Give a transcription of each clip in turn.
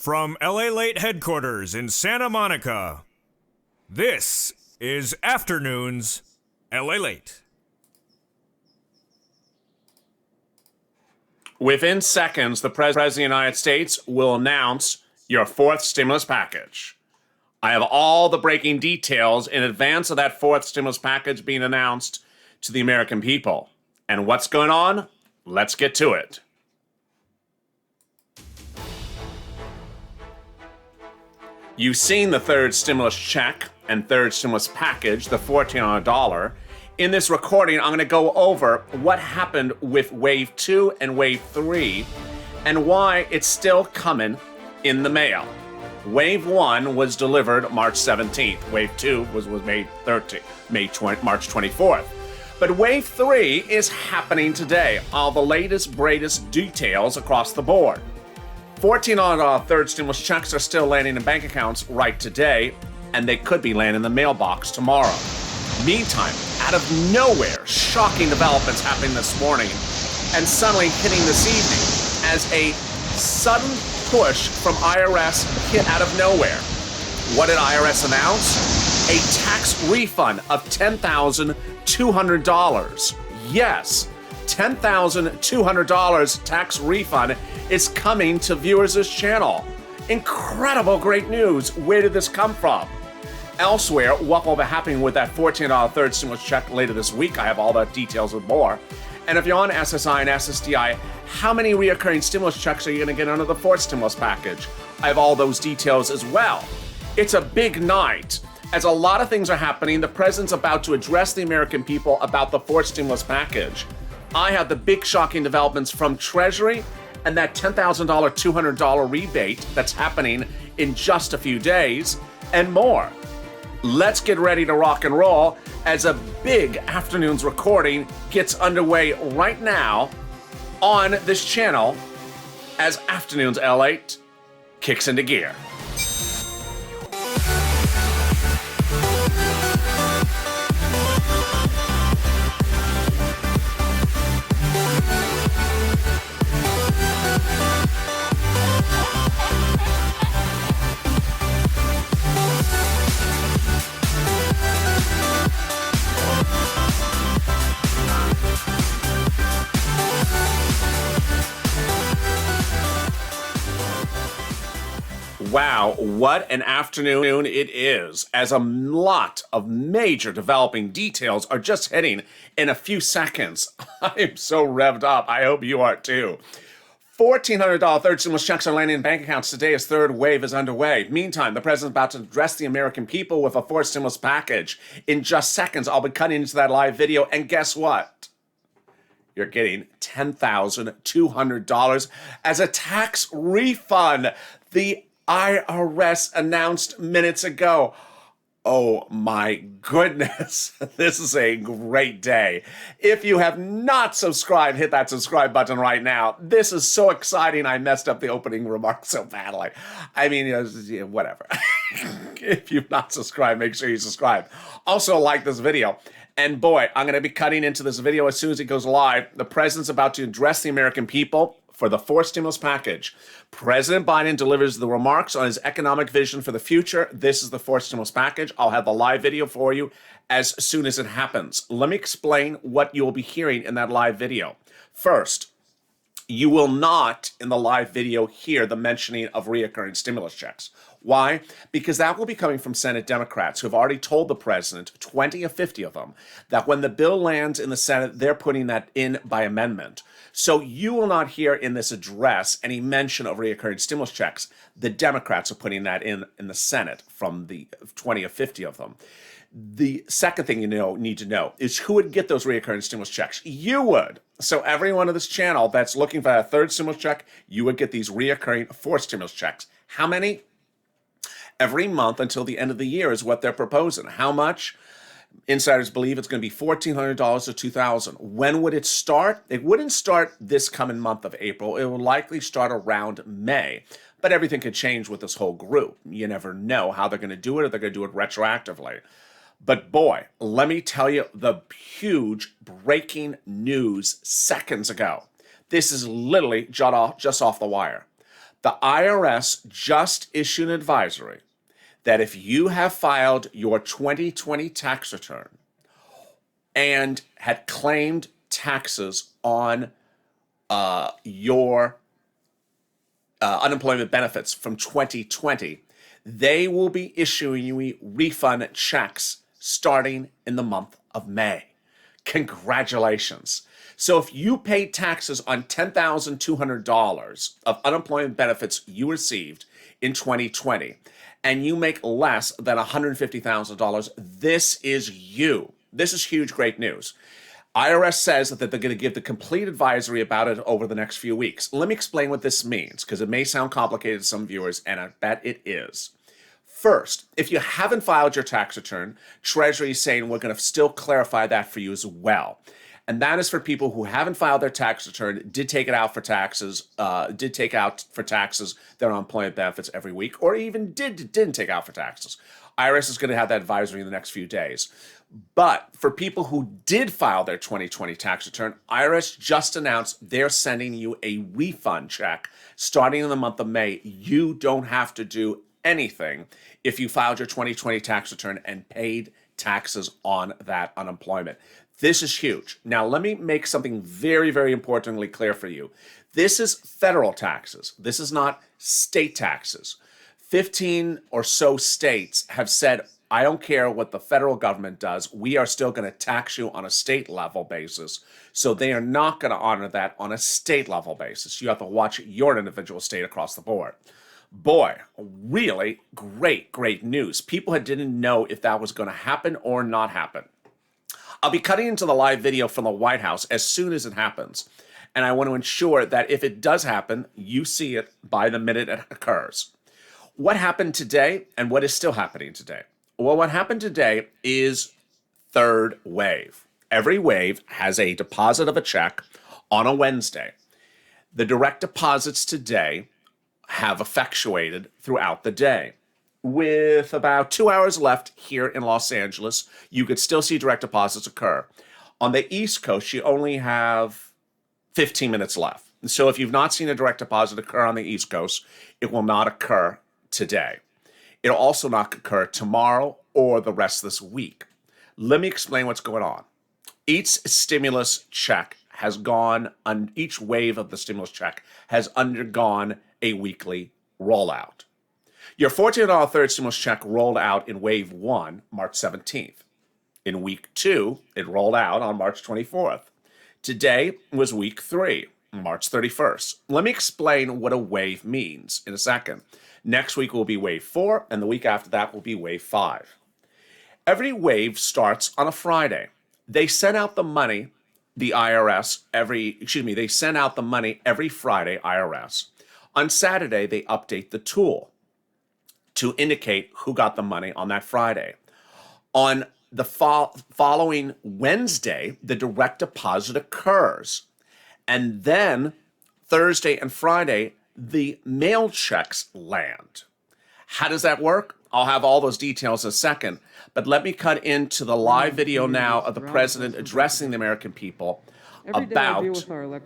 From LALATE headquarters in Santa Monica, this is Afternoons LALATE. Within seconds, the President of the United States will announce your fourth stimulus package. I have all the breaking details in advance of that fourth stimulus package being announced to the American people. And what's going on? Let's get to it. You've seen the third stimulus check and third stimulus package, the $1,400. In this recording, I'm going to go over what happened with Wave 2 and Wave 3 and why it's still coming in the mail. Wave 1 was delivered March 17th. Wave 2 was May 13th, March 24th. But Wave 3 is happening today. All the latest, greatest details across the board. $1,400 third stimulus checks are still landing in bank accounts right today, and they could be landing in the mailbox tomorrow. Meantime, out of nowhere, shocking developments happening this morning and suddenly hitting this evening as a sudden push from IRS hit out of nowhere. What did IRS announce? A tax refund of $10,200. Yes, $10,200 tax refund is coming to viewers of this channel. Incredible, great news. Where did this come from? Elsewhere, what will be happening with that $1,400 third stimulus check later this week? I have all the details and more. And if you're on SSI and SSDI, how many reoccurring stimulus checks are you going to get under the fourth stimulus package? I have all those details as well. It's a big night. As a lot of things are happening, the president's about to address the American people about the fourth stimulus package. I have the big shocking developments from Treasury and that $10,000, $200 rebate that's happening in just a few days and more. Let's get ready to rock and roll as a big Afternoons recording gets underway right now on this channel as Afternoons LALATE kicks into gear. Wow, what an afternoon it is, as a lot of major developing details are just hitting in a few seconds. I am so revved up. I hope you are too. $1,400 third stimulus checks are landing in bank accounts today as third wave is underway. Meantime, the president's about to address the American people with a fourth stimulus package. In just seconds, I'll be cutting into that live video, and guess what? You're getting $10,200 as a tax refund. The IRS announced minutes ago. Oh my goodness, this is a great day. If you have not subscribed, hit that subscribe button right now. This is so exciting. I messed up the opening remarks so badly. I mean, whatever. If you've not subscribed, make sure you subscribe. Also, like this video. And boy, I'm going to be cutting into this video as soon as it goes live. The president's about to address the American people for the fourth stimulus package. President Biden delivers the remarks on his economic vision for the future. This is the fourth stimulus package. I'll have the live video for you as soon as it happens. Let me explain what you'll be hearing in that live video. First, you will not in the live video hear the mentioning of reoccurring stimulus checks. Why? Because that will be coming from Senate Democrats who have already told the president, 20 or 50 of them, that when the bill lands in the Senate, they're putting that in by amendment. So you will not hear in this address any mention of reoccurring stimulus checks. The Democrats are putting that in the Senate from the 20 or 50 of them. The second thing you need to know is who would get those reoccurring stimulus checks. You would. So everyone on this channel that's looking for a third stimulus check, you would get these reoccurring fourth stimulus checks. How many? Every month until the end of the year is what they're proposing. How much? Insiders believe it's going to be $1,400 to $2,000. When would it start? It wouldn't start this coming month of April. It will likely start around May. But everything could change with this whole group. You never know how they're going to do it, or they're going to do it retroactively. But boy, let me tell you the huge breaking news seconds ago. This is literally just off the wire. The IRS just issued an advisory that if you have filed your 2020 tax return and had claimed taxes on your unemployment benefits from 2020, they will be issuing you refund checks starting in the month of May. Congratulations. So if you paid taxes on $10,200 of unemployment benefits you received in 2020, and you make less than $150,000, this is you. This is huge, great news. IRS says that they're going to give the complete advisory about it over the next few weeks. Let me explain what this means, because it may sound complicated to some viewers, and I bet it is. First, if you haven't filed your tax return, Treasury is saying we're going to still clarify that for you as well. And that is for people who haven't filed their tax return, did take out for taxes their unemployment benefits every week, or even didn't take out for taxes. IRS is going to have that advisory in the next few days. But for people who did file their 2020 tax return, IRS just announced they're sending you a refund check starting in the month of May. You don't have to do anything if you filed your 2020 tax return and paid taxes on that unemployment. This is huge. Now, let me make something very, very importantly clear for you. This is federal taxes. This is not state taxes. 15 or so states have said, I don't care what the federal government does, we are still going to tax you on a state level basis. So they are not going to honor that on a state level basis. You have to watch your individual state across the board. Boy, really great news. People didn't know if that was going to happen or not happen. I'll be cutting into the live video from the White House as soon as it happens. And I want to ensure that if it does happen, you see it by the minute it occurs. What happened today and what is still happening today? Well, what happened today is third wave. Every wave has a deposit of a check on a Wednesday. The direct deposits today have effectuated throughout the day. With about 2 hours left here in Los Angeles, you could still see direct deposits occur. On the East Coast, you only have 15 minutes left. So if you've not seen a direct deposit occur on the East Coast, it will not occur today. It'll also not occur tomorrow or the rest of this week. Let me explain what's going on. Each stimulus check has gone, each wave of the stimulus check has undergone a weekly rollout. Your $14 third stimulus check rolled out in wave 1, March 17th. In week 2, it rolled out on March 24th. Today was week 3, March 31st. Let me explain what a wave means in a second. Next week will be wave 4, and the week after that will be wave 5. Every wave starts on a Friday. They send out the money, they send out the money every Friday, IRS. On Saturday, they update the tool to indicate who got the money on that Friday. On the following Wednesday, the direct deposit occurs. And then Thursday and Friday, the mail checks land. How does that work? I'll have all those details in a second, but let me cut into the live video now of the president addressing the American people about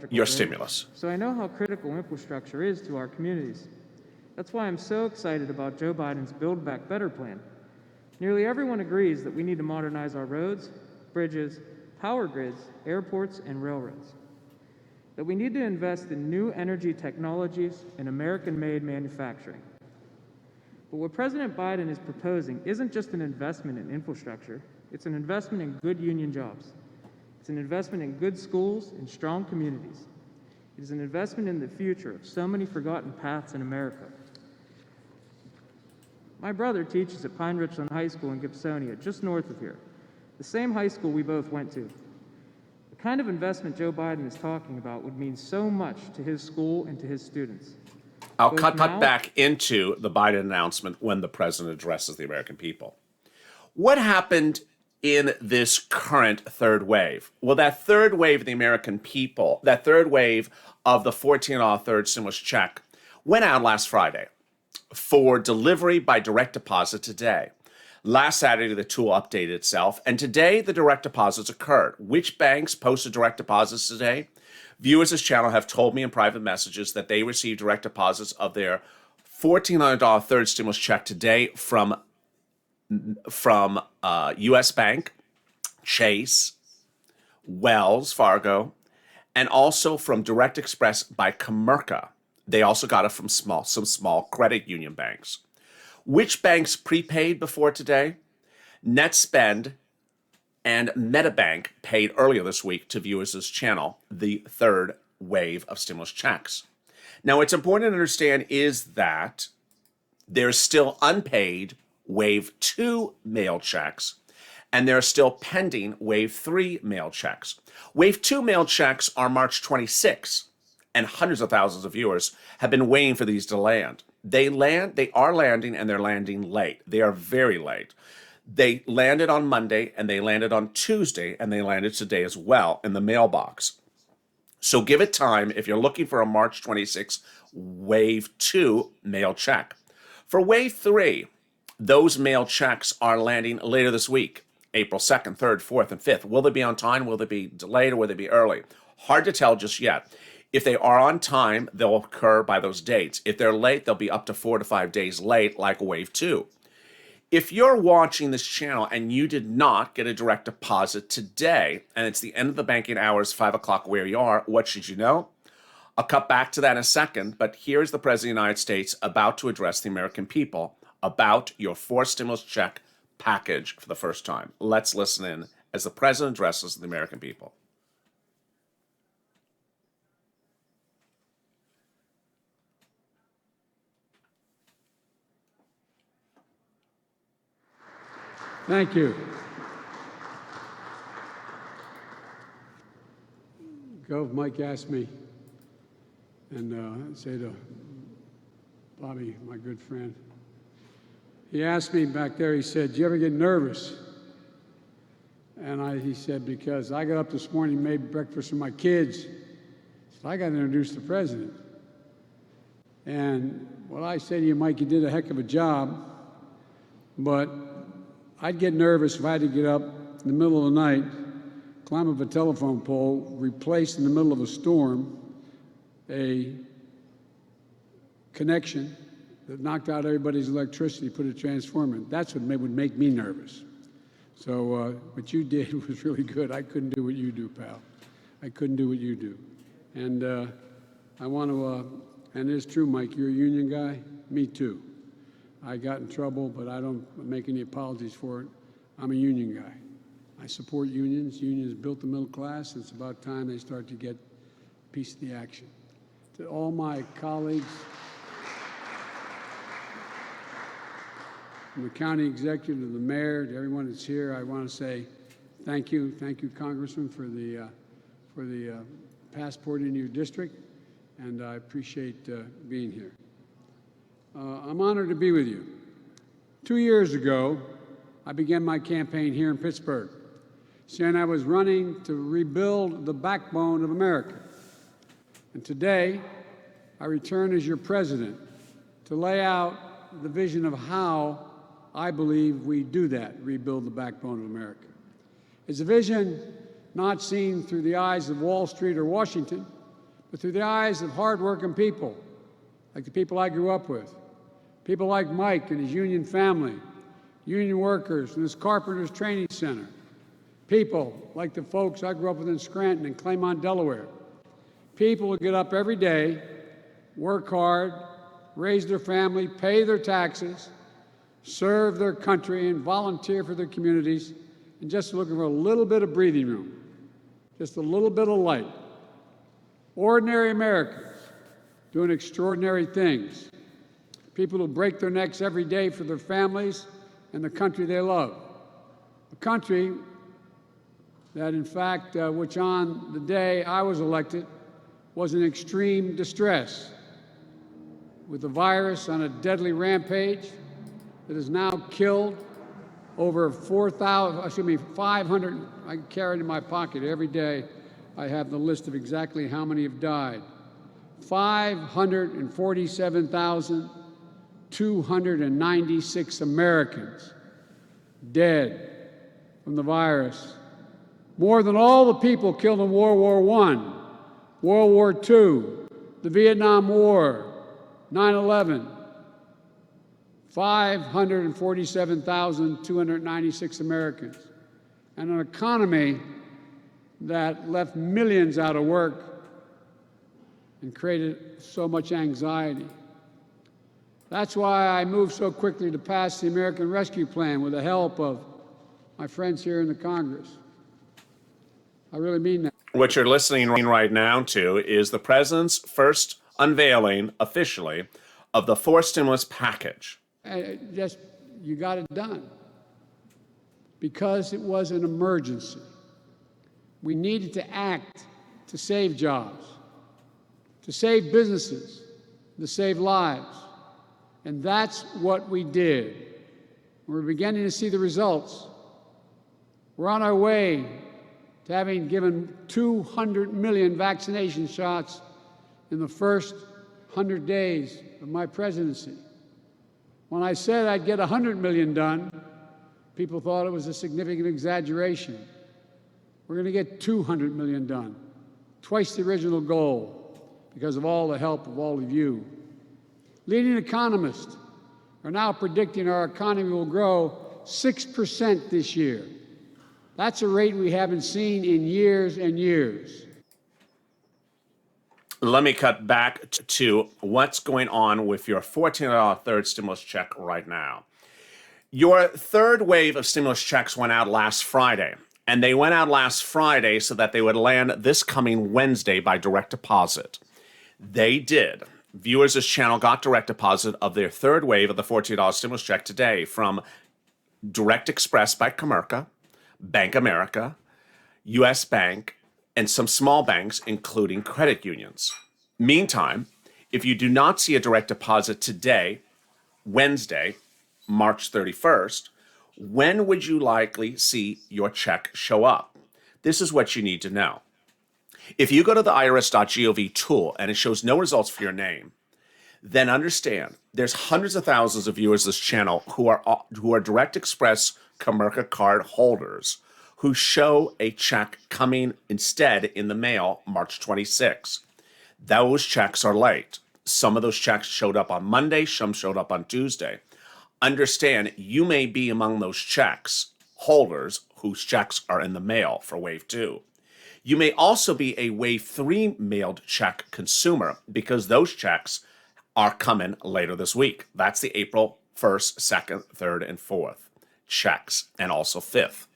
your stimulus. So I know how critical infrastructure is to our communities. That's why I'm so excited about Joe Biden's Build Back Better plan. Nearly everyone agrees that we need to modernize our roads, bridges, power grids, airports, and railroads. That we need to invest in new energy technologies and American-made manufacturing. But what President Biden is proposing isn't just an investment in infrastructure, it's an investment in good union jobs. It's an investment in good schools and strong communities. It is an investment in the future of so many forgotten paths in America. My brother teaches at Pine Richland High School in Gibsonia, just north of here, the same high school we both went to. The kind of investment Joe Biden is talking about would mean so much to his school and to his students. I'll cut back into the Biden announcement when the president addresses the American people. What happened in this current third wave? Well, that third wave of the American people, that third wave of the $14 third stimulus check went out last Friday for delivery by direct deposit today. Last Saturday, the tool updated itself, and today the direct deposits occurred. Which banks posted direct deposits today? Viewers of this channel have told me in private messages that they received direct deposits of their $1,400 third stimulus check today from U.S. Bank, Chase, Wells Fargo, and also from Direct Express by Comerica. They also got it from some small credit union banks. Which banks prepaid before today? NetSpend and MetaBank paid earlier this week to viewers of this channel the third wave of stimulus checks. Now, what's important to understand is that there's still unpaid Wave 2 mail checks, and there are still pending Wave 3 mail checks. Wave 2 mail checks are March 26, and hundreds of thousands of viewers have been waiting for these to land. They are landing, and they're landing late. They are very late. They landed on Monday, and they landed on Tuesday, and they landed today as well in the mailbox. So give it time if you're looking for a March 26 Wave 2 mail check. For Wave 3, those mail checks are landing later this week, April 2nd, 3rd, 4th, and 5th. Will they be on time? Will they be delayed? Or will they be early? Hard to tell just yet. If they are on time, they'll occur by those dates. If they're late, they'll be up to 4 to 5 days late, like Wave 2. If you're watching this channel and you did not get a direct deposit today, and it's the end of the banking hours, 5 o'clock where you are, what should you know? I'll cut back to that in a second, but here's the President of the United States about to address the American people about your fourth stimulus check package for the first time. Let's listen in as the President addresses the American people. Thank you. Gov, Mike asked me, and say to Bobby, my good friend, he asked me back there, he said, do you ever get nervous? And he said, because I got up this morning, made breakfast for my kids, so I got to introduce the president. And what I say to you, Mike, you did a heck of a job, but I'd get nervous if I had to get up in the middle of the night, climb up a telephone pole, replace in the middle of a storm a connection that knocked out everybody's electricity, put a transformer in. That's what would make me nervous. So what you did was really good. I couldn't do what you do, pal. I couldn't do what you do. And I want to, and it's true, Mike, you're a union guy. Me too. I got in trouble, but I don't make any apologies for it. I'm a union guy. I support unions. Unions built the middle class. It's about time they start to get a piece of the action. To all my colleagues, from the county executive to the mayor, to everyone that's here, I want to say thank you. Thank you, Congressman, for the passport in your district, and I appreciate being here. I'm honored to be with you. 2 years ago, I began my campaign here in Pittsburgh, saying I was running to rebuild the backbone of America. And today, I return as your president to lay out the vision of how I believe we do that, rebuild the backbone of America. It's a vision not seen through the eyes of Wall Street or Washington, but through the eyes of hardworking people, like the people I grew up with. People like Mike and his union family, union workers in this Carpenters Training Center. People like the folks I grew up with in Scranton and Claymont, Delaware. People who get up every day, work hard, raise their family, pay their taxes, serve their country, and volunteer for their communities, and just looking for a little bit of breathing room, just a little bit of light. Ordinary Americans doing extraordinary things. People who break their necks every day for their families and the country they love. A country that, in fact, which on the day I was elected, was in extreme distress, with the virus on a deadly rampage that has now killed over 500, I carry it in my pocket every day. I have the list of exactly how many have died. 547,296 Americans dead from the virus. More than all the people killed in World War I, World War II, the Vietnam War, 9/11, 547,296 Americans, and an economy that left millions out of work and created so much anxiety. That's why I moved so quickly to pass the American Rescue Plan with the help of my friends here in the Congress. I really mean that. What you're listening right now to is the president's first unveiling officially of the fourth stimulus package. You got it done because it was an emergency. We needed to act to save jobs, to save businesses, to save lives. And that's what we did. We're beginning to see the results. We're on our way to having given 200 million vaccination shots in the first 100 days of my presidency. When I said I'd get 100 million done, people thought it was a significant exaggeration. We're going to get 200 million done, twice the original goal, because of all the help of all of you. Leading economists are now predicting our economy will grow 6% this year. That's a rate we haven't seen in years and years. Let me cut back to what's going on with your $14 third stimulus check right now. Your third wave of stimulus checks went out last Friday, and they went out last Friday so that they would land this coming Wednesday by direct deposit. They did. Viewers of this channel got direct deposit of their third wave of the $14 stimulus check today from Direct Express by Comerica, Bank America, U.S. Bank, and some small banks, including credit unions. Meantime, if you do not see a direct deposit today, Wednesday, March 31st, when would you likely see your check show up? This is what you need to know. If you go to the IRS.GOV tool and it shows no results for your name, then understand there's hundreds of thousands of viewers of this channel who are Direct Express Comerica card holders who show a check coming instead in the mail March 26. Those checks are late. Some of those checks showed up on Monday, some showed up on Tuesday. Understand you may be among those checks holders whose checks are in the mail for Wave 2. You may also be a Wave 3 mailed check consumer because those checks are coming later this week. That's the April 1st, 2nd, 3rd, and 4th checks, and also 5th.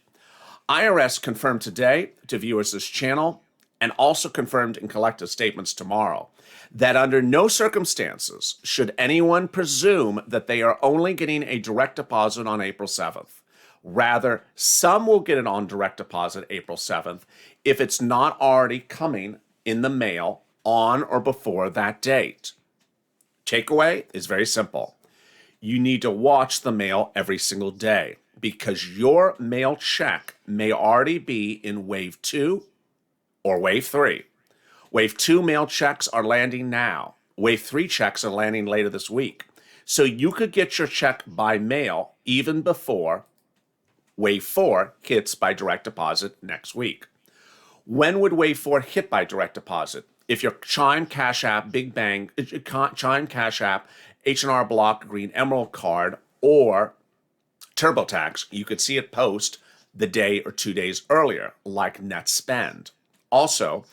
IRS confirmed today to viewers of this channel, and also confirmed in collective statements tomorrow, that under no circumstances should anyone presume that they are only getting a direct deposit on April 7th. Rather, some will get it on direct deposit April 7th if it's not already coming in the mail on or before that date. Takeaway is very simple. You need to watch the mail every single day because your mail check may already be in Wave 2 or Wave 3. Wave 2 mail checks are landing now. Wave 3 checks are landing later this week. So you could get your check by mail even before Wave 4 hits by direct deposit next week. When would Wave 4 hit by direct deposit? If your Chime Cash App, Big Bang, Chime Cash App, H&R Block, Green Emerald Card, or TurboTax, you could see it post the day or 2 days earlier, like net spend. Also,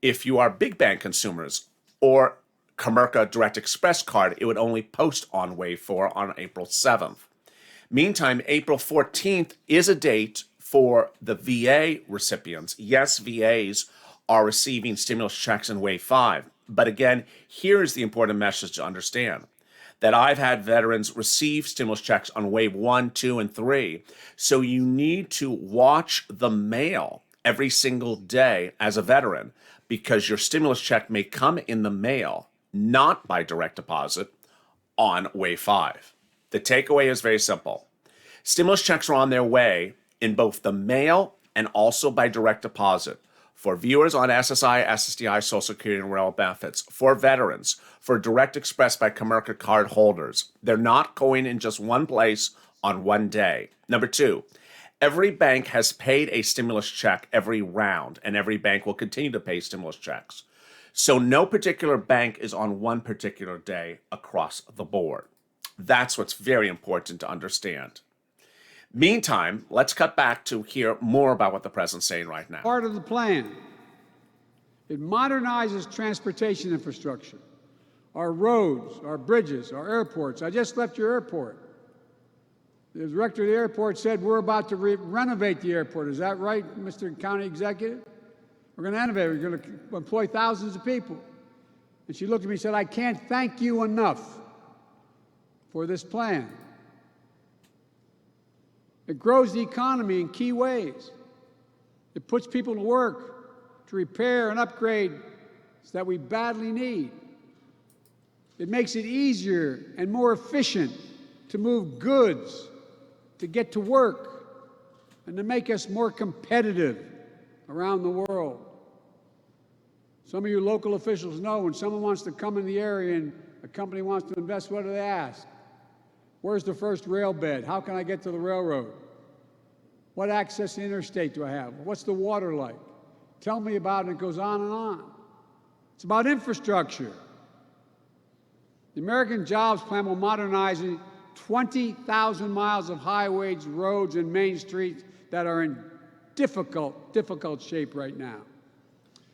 if you are Big Bang consumers or Comerica Direct Express card, it would only post on Wave 4 on April 7th. Meantime, April 14th is a date for the VA recipients. Yes, VAs are receiving stimulus checks in Wave 5. But again, here is the important message to understand. That I've had veterans receive stimulus checks on Wave 1, 2, and 3. So you need to watch the mail every single day as a veteran because your stimulus check may come in the mail, not by direct deposit, on Wave 5. The takeaway is very simple. Stimulus checks are on their way in both the mail and also by direct deposit for viewers on SSI, SSDI, Social Security, and Rural Benefits, for veterans, for Direct Express by Comerica card holders. They're not going in just one place on one day. Number two, every bank has paid a stimulus check every round, and every bank will continue to pay stimulus checks. So no particular bank is on one particular day across the board. That's what's very important to understand. Meantime, let's cut back to hear more about what the president's saying right now. Part of the plan. It modernizes transportation infrastructure, our roads, our bridges, our airports. I just left your airport. The director of the airport said we're about to renovate the airport. Is that right, Mr. County Executive? We're going to renovate it. We're going to employ thousands of people. And she looked at me and said, I can't thank you enough for this plan. It grows the economy in key ways. It puts people to work to repair and upgrade that we badly need. It makes it easier and more efficient to move goods, to get to work, and to make us more competitive around the world. Some of you local officials know when someone wants to come in the area and a company wants to invest, what do they ask? Where's the first rail bed? How can I get to the railroad? What access to interstate do I have? What's the water like? Tell me about it. It goes on and on. It's about infrastructure. The American Jobs Plan will modernize 20,000 miles of highways, roads, and main streets that are in difficult shape right now.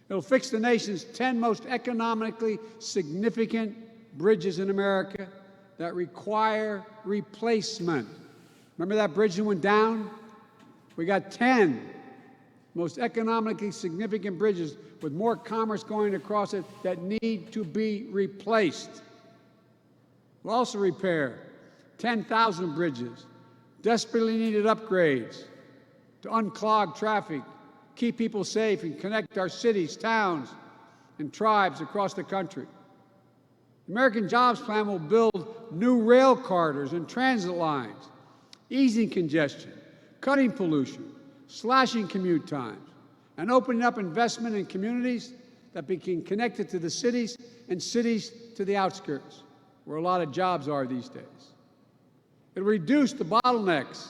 It'll fix the nation's 10 most economically significant bridges in America that require replacement. Remember that bridge that went down? We got 10 most economically significant bridges with more commerce going across it that need to be replaced. We'll also repair 10,000 bridges, desperately needed upgrades to unclog traffic, keep people safe, and connect our cities, towns, and tribes across the country. The American Jobs Plan will build new rail corridors and transit lines, easing congestion, cutting pollution, slashing commute times, and opening up investment in communities that become connected to the cities and cities to the outskirts, where a lot of jobs are these days. It'll reduce the bottlenecks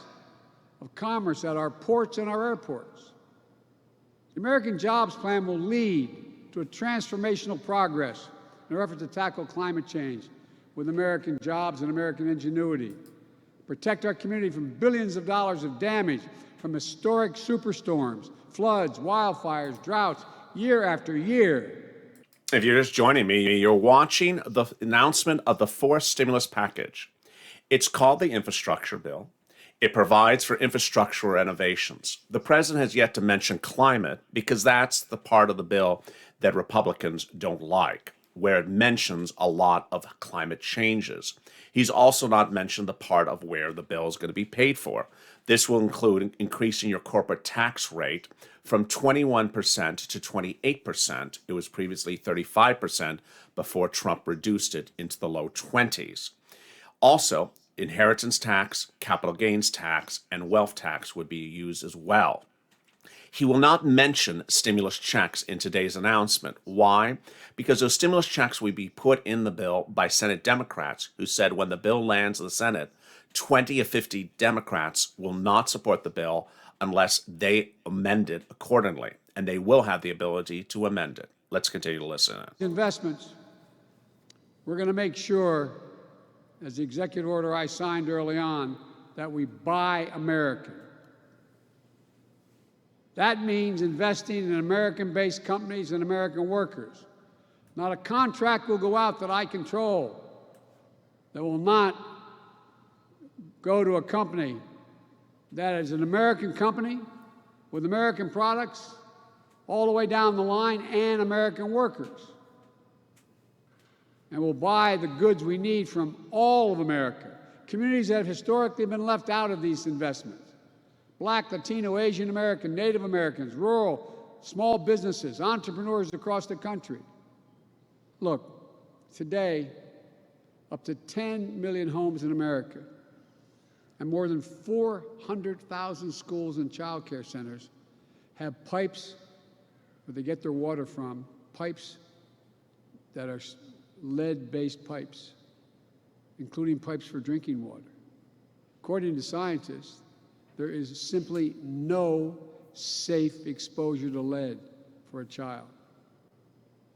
of commerce at our ports and our airports. The American Jobs Plan will lead to a transformational progress in our effort to tackle climate change with American jobs and American ingenuity, protect our community from billions of dollars of damage from historic superstorms, floods, wildfires, droughts, year after year. If you're just joining me, you're watching the announcement of the fourth stimulus package. It's called the Infrastructure Bill. It provides for infrastructure renovations. The president has yet to mention climate because that's the part of the bill that Republicans don't like, where it mentions a lot of climate changes. He's also not mentioned the part of where the bill is going to be paid for. This will include increasing your corporate tax rate from 21% to 28%. It was previously 35% before Trump reduced it into the low 20s. Also, inheritance tax, capital gains tax, and wealth tax would be used as well. He will not mention stimulus checks in today's announcement. Why? Because those stimulus checks will be put in the bill by Senate Democrats, who said when the bill lands in the Senate, 20 of 50 Democrats will not support the bill unless they amend it accordingly, and they will have the ability to amend it. Let's continue to listen. Investments. We're going to make sure, as the executive order I signed early on, that we buy American. That means investing in American-based companies and American workers. Not a contract will go out that I control that will not go to a company that is an American company with American products all the way down the line and American workers. And we'll buy the goods we need from all of America, communities that have historically been left out of these investments. Black, Latino, Asian American, Native Americans, rural, small businesses, entrepreneurs across the country. Look, today, up to 10 million homes in America and more than 400,000 schools and child care centers have pipes where they get their water from, pipes that are lead-based pipes, including pipes for drinking water. According to scientists, there is simply no safe exposure to lead for a child.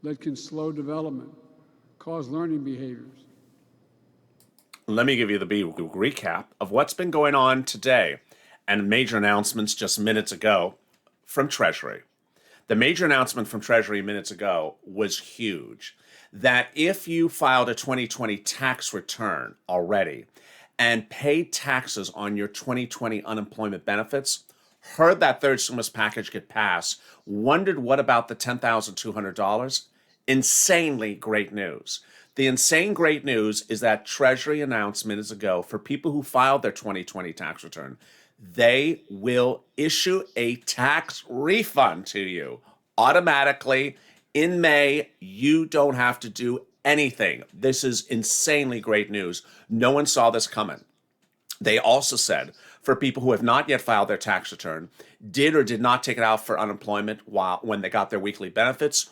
that can slow development, cause learning behaviors. Let me give you the big recap of what's been going on today and major announcements just minutes ago from Treasury. The major announcement from Treasury minutes ago was huge, that if you filed a 2020 tax return already and paid taxes on your 2020 unemployment benefits, heard that third stimulus package get passed, wondered what about the $10,200? Insanely great news. The insane great news is that Treasury announced minutes ago for people who filed their 2020 tax return, they will issue a tax refund to you automatically in May. You don't have to do anything. This is insanely great news. No one saw this coming. They also said for people who have not yet filed their tax return, did or did not take it out for unemployment when they got their weekly benefits,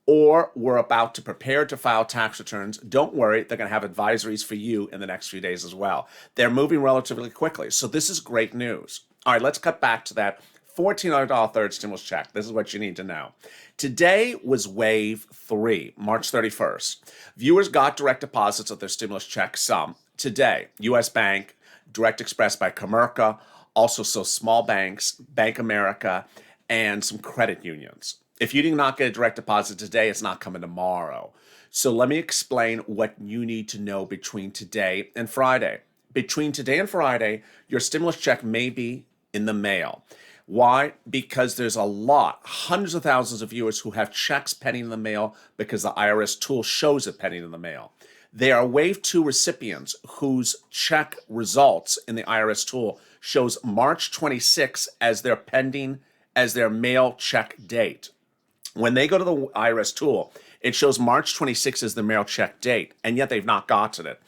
or were about to prepare to file tax returns, don't worry, they're going to have advisories for you in the next few days as well. They're moving relatively quickly, so this is great news. All right, let's cut back to that $1,400 third stimulus check. This is what you need to know. Today was wave 3, March 31st. Viewers got direct deposits of their stimulus check, some. Today, U.S. Bank, Direct Express by Comerica, also so small banks, Bank America, and some credit unions. If you did not get a direct deposit today, it's not coming tomorrow. So let me explain what you need to know between today and Friday. Between today and Friday, your stimulus check may be in the mail. Why? Because there's a lot, hundreds of thousands of viewers who have checks pending in the mail because the IRS tool shows it pending in the mail. There are Wave 2 recipients whose check results in the IRS tool shows March 26 as their mail check date. When they go to the IRS tool, it shows March 26 as the mail check date, and yet they've not gotten it.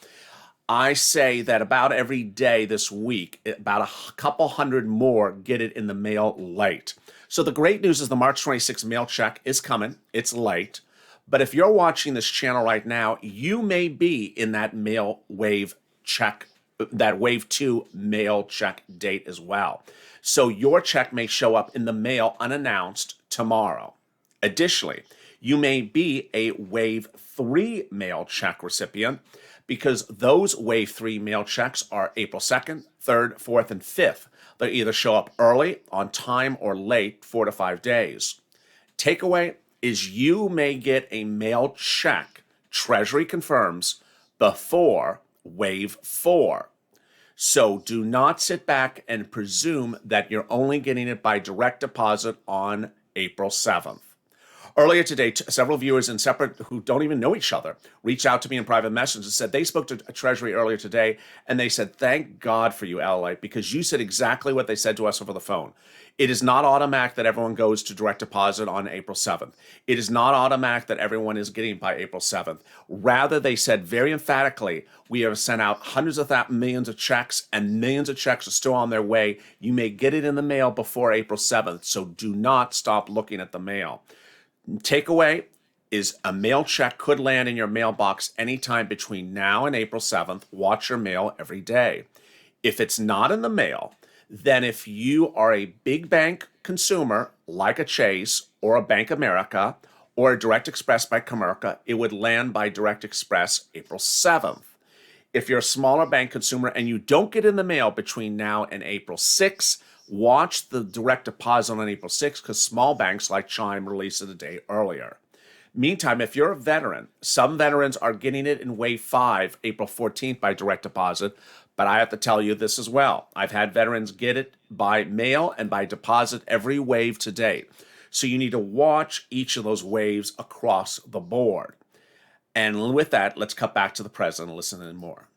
I say that about every day this week, about a couple hundred more get it in the mail late. So the great news is the March 26 mail check is coming. It's late. But if you're watching this channel right now, you may be in that mail wave check, that wave 2 mail check date as well. So your check may show up in the mail unannounced tomorrow. Additionally, you may be a wave 3 mail check recipient because those wave 3 mail checks are April 2nd, 3rd, 4th, and 5th. They either show up early, on time, or late, 4 to 5 days. Takeaway is you may get a mail check, Treasury confirms, before wave 4. So do not sit back and presume that you're only getting it by direct deposit on April 7th. Earlier today, several viewers in separate who don't even know each other reached out to me in private message and said they spoke to Treasury earlier today, and they said, thank God for you, LALATE, because you said exactly what they said to us over the phone. It is not automatic that everyone goes to direct deposit on April 7th. It is not automatic that everyone is getting by April 7th. Rather, they said very emphatically, we have sent out hundreds of millions of checks, and millions of checks are still on their way. You may get it in the mail before April 7th, so do not stop looking at the mail. Takeaway is a mail check could land in your mailbox anytime between now and April 7th. Watch your mail every day. If it's not in the mail, then if you are a big bank consumer like a Chase or a Bank America or a Direct Express by Comerica, it would land by Direct Express April 7th. If you're a smaller bank consumer and you don't get in the mail between now and April 6th, watch the direct deposit on April 6th because small banks like Chime release it a day earlier. Meantime, if you're a veteran, some veterans are getting it in Wave 5, April 14th by direct deposit, but I have to tell you this as well. I've had veterans get it by mail and by deposit every wave to date. So you need to watch each of those waves across the board. And with that, let's cut back to the president and listen in more.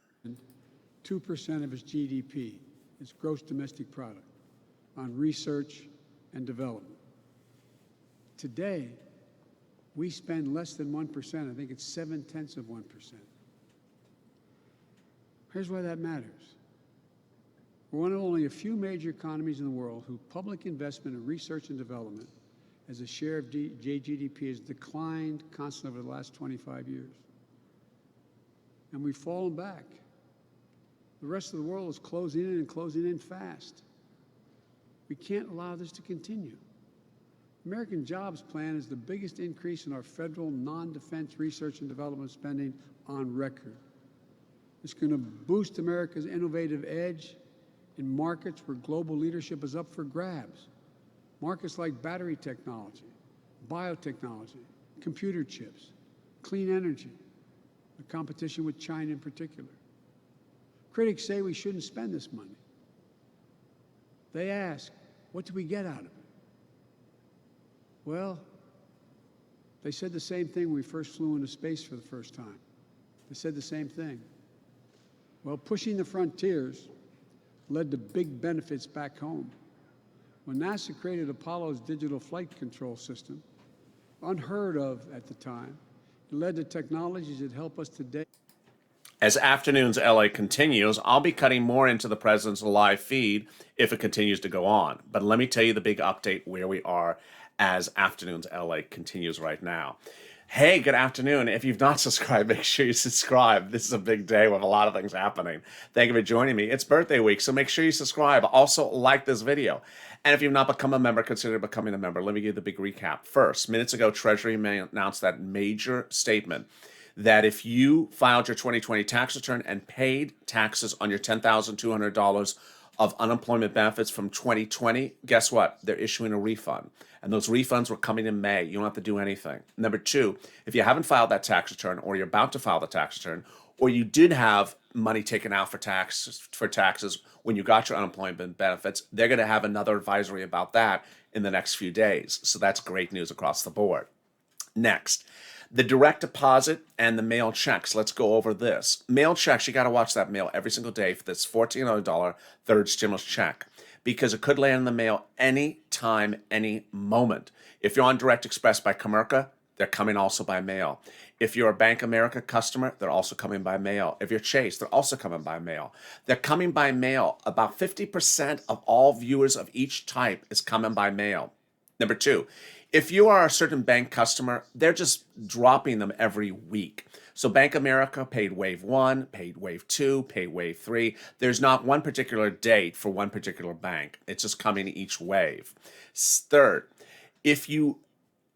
2% of its GDP, its gross domestic product, on research and development. Today, we spend less than 1%. I think it's 0.7%. Here's why that matters. We're one of only a few major economies in the world whose public investment in research and development as a share of GDP has declined constantly over the last 25 years. And we've fallen back. The rest of the world is closing in fast. We can't allow this to continue. American Jobs Plan is the biggest increase in our federal non-defense research and development spending on record. It's going to boost America's innovative edge in markets where global leadership is up for grabs. Markets like battery technology, biotechnology, computer chips, clean energy, the competition with China in particular. Critics say we shouldn't spend this money. They ask, what do we get out of it? Well, they said the same thing when we first flew into space for the first time. They said the same thing. Well, pushing the frontiers led to big benefits back home. When NASA created Apollo's digital flight control system, unheard of at the time, it led to technologies that help us today. As Afternoons LA continues, I'll be cutting more into the president's live feed if it continues to go on. But let me tell you the big update where we are as Afternoons LA continues right now. Hey, good afternoon. If you've not subscribed, make sure you subscribe. This is a big day with a lot of things happening. Thank you for joining me. It's birthday week, so make sure you subscribe. Also, like this video. And if you've not become a member, consider becoming a member. Let me give you the big recap. First, minutes ago, Treasury announced that major statement that if you filed your 2020 tax return and paid taxes on your $10,200 of unemployment benefits from 2020, guess what? They're issuing a refund. And those refunds were coming in May. You don't have to do anything. Number two, if you haven't filed that tax return or you're about to file the tax return, or you did have money taken out for taxes when you got your unemployment benefits, they're going to have another advisory about that in the next few days. So that's great news across the board. Next, the direct deposit and the mail checks. Let's go over this. Mail checks, you got to watch that mail every single day for this $1,400 third stimulus check, because it could land in the mail any time, any moment. If you're on Direct Express by Comerica, they're coming also by mail. If you're a Bank America customer, they're also coming by mail. If you're Chase, they're also coming by mail. They're coming by mail. About 50% of all viewers of each type is coming by mail. Number two, if you are a certain bank customer, they're just dropping them every week. So Bank America paid wave 1, paid wave 2, paid wave 3. There's not one particular date for one particular bank. It's just coming each wave. Third, if you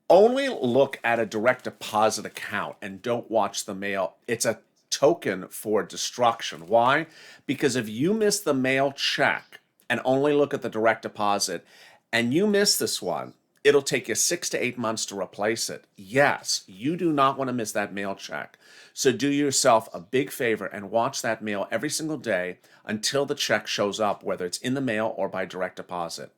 only look at a direct deposit account and don't watch the mail, it's a token for destruction. Why? Because if you miss the mail check and only look at the direct deposit and you miss this one, it'll take you 6 to 8 months to replace it. Yes, you do not want to miss that mail check. So do yourself a big favor and watch that mail every single day until the check shows up, whether it's in the mail or by direct deposit.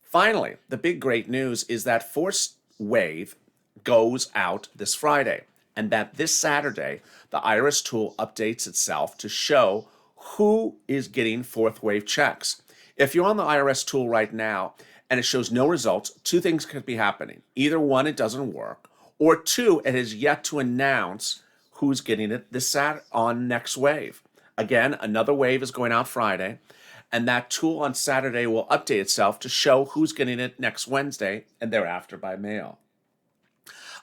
Finally, the big great news is that fourth wave goes out this Friday, and that this Saturday, the IRS tool updates itself to show who is getting fourth wave checks. If you're on the IRS tool right now, and it shows no results, two things could be happening. Either one, it doesn't work, or two, it has yet to announce who's getting it this Saturday on next wave. Again, another wave is going out Friday, and that tool on Saturday will update itself to show who's getting it next Wednesday and thereafter by mail.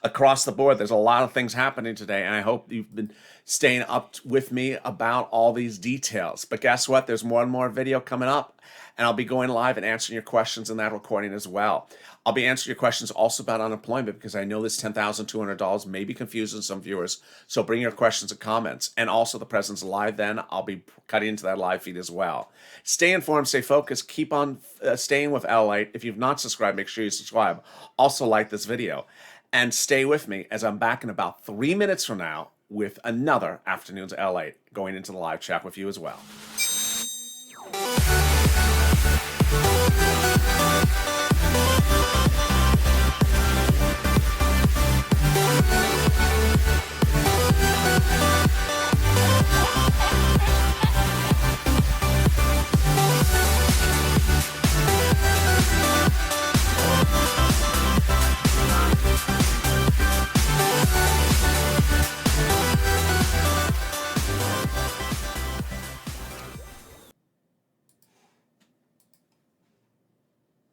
Across the board, there's a lot of things happening today, and I hope you've been staying up with me about all these details. But guess what? There's more and more video coming up, and I'll be going live and answering your questions in that recording as well. I'll be answering your questions also about unemployment, because I know this $10,200 may be confusing some viewers. So bring your questions and comments. And also the president's live then. I'll be cutting into that live feed as well. Stay informed, stay focused, keep on staying with LALATE. If you've not subscribed, make sure you subscribe. Also like this video. And stay with me as I'm back in about 3 minutes from now with another Afternoons LALATE, going into the live chat with you as well.